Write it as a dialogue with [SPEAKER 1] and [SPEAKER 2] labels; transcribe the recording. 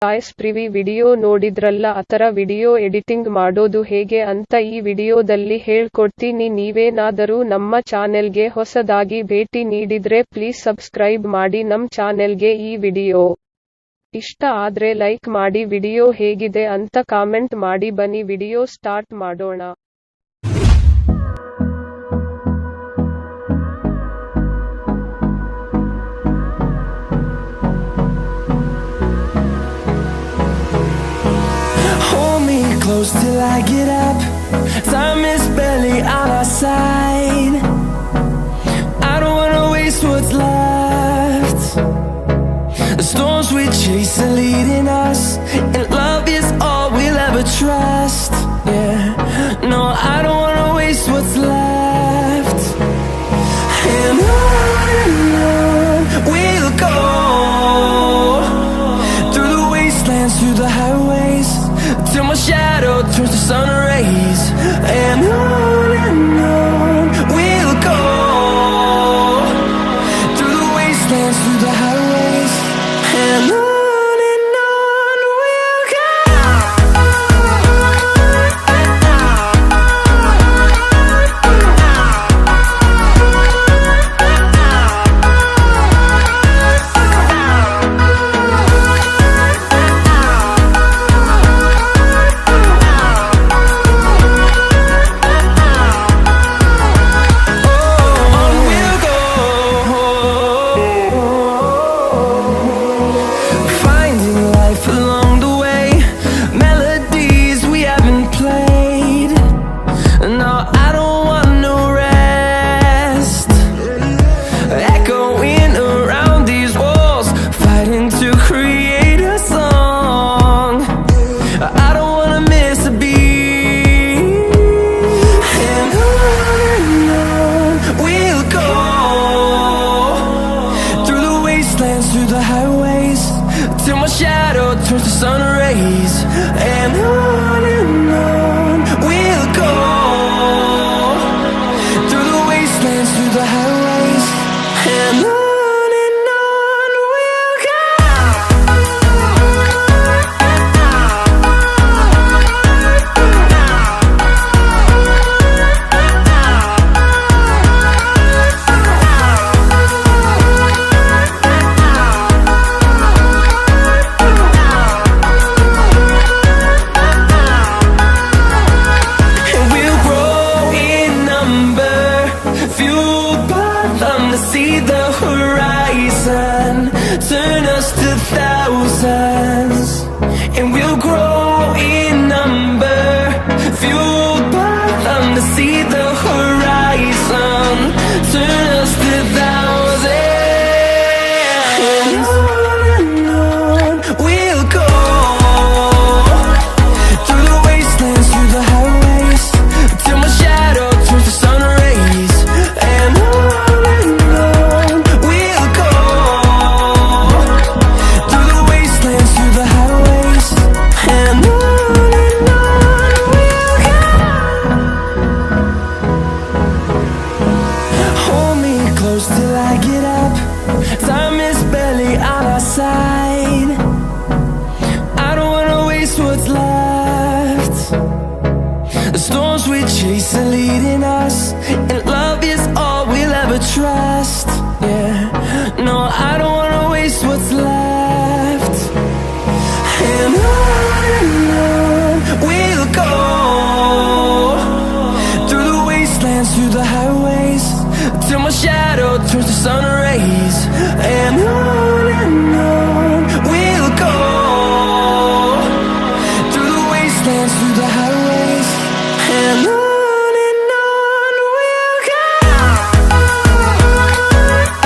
[SPEAKER 1] Guys privy video ನೋಡಿದ್ರಲ್ಲ ಆತರ video editing ಮಾಡೋದು ಹೇಗೆ ಅಂತ ಈ ವಿಡಿಯೋದಲ್ಲಿ ಹೇಳ್ಕೊಡ್ತೀನಿ. ನೀವೇನಾದರೂ ನಮ್ಮ ಚಾನೆಲ್ಗೆ ಹೊಸದಾಗಿ ಭೇಟಿ ನೀಡಿದ್ರೆ ಪ್ಲೀಸ್ ಸಬ್ಸ್ಕ್ರೈಬ್ ಮಾಡಿ ನಮ್ ಚಾನೆಲ್ಗೆ. ಈ ವಿಡಿಯೋ ಇಷ್ಟ ಆದ್ರೆ ಲೈಕ್ ಮಾಡಿ, ವಿಡಿಯೋ ಹೇಗಿದೆ ಅಂತ ಕಾಮೆಂಟ್ ಮಾಡಿ. ಬನ್ನಿ ವಿಡಿಯೋ ಸ್ಟಾರ್ಟ್ ಮಾಡೋಣ.
[SPEAKER 2] Close till I get up. Time is barely on our side. I don't wanna waste what's left. The storms we chase are leading us, and love is all we'll ever trust. Yeah, no, I don't wanna waste what's left. And on we'll go, through the wastelands, through the highways, till my shadow turns to sun rays. And on we'll go, through the wastelands, through the highways, and on we'll go. Through the highways, till my shadow turns to sun rays. And on we'll go, through the wastelands, through the highways, and on we'll go. See the horizon, turn us to thousands, and we'll grow in number, fueled by them. To see the horizon, turn us to thousands, and on we'll go, through the wastelands, through the highways, till my shadow turns to sun rays. And till I get up, time is barely on our side. I don't wanna waste what's left. The storms we chase are leading us, and love is all we'll ever trust. Yeah, no, I don't wanna waste what's left.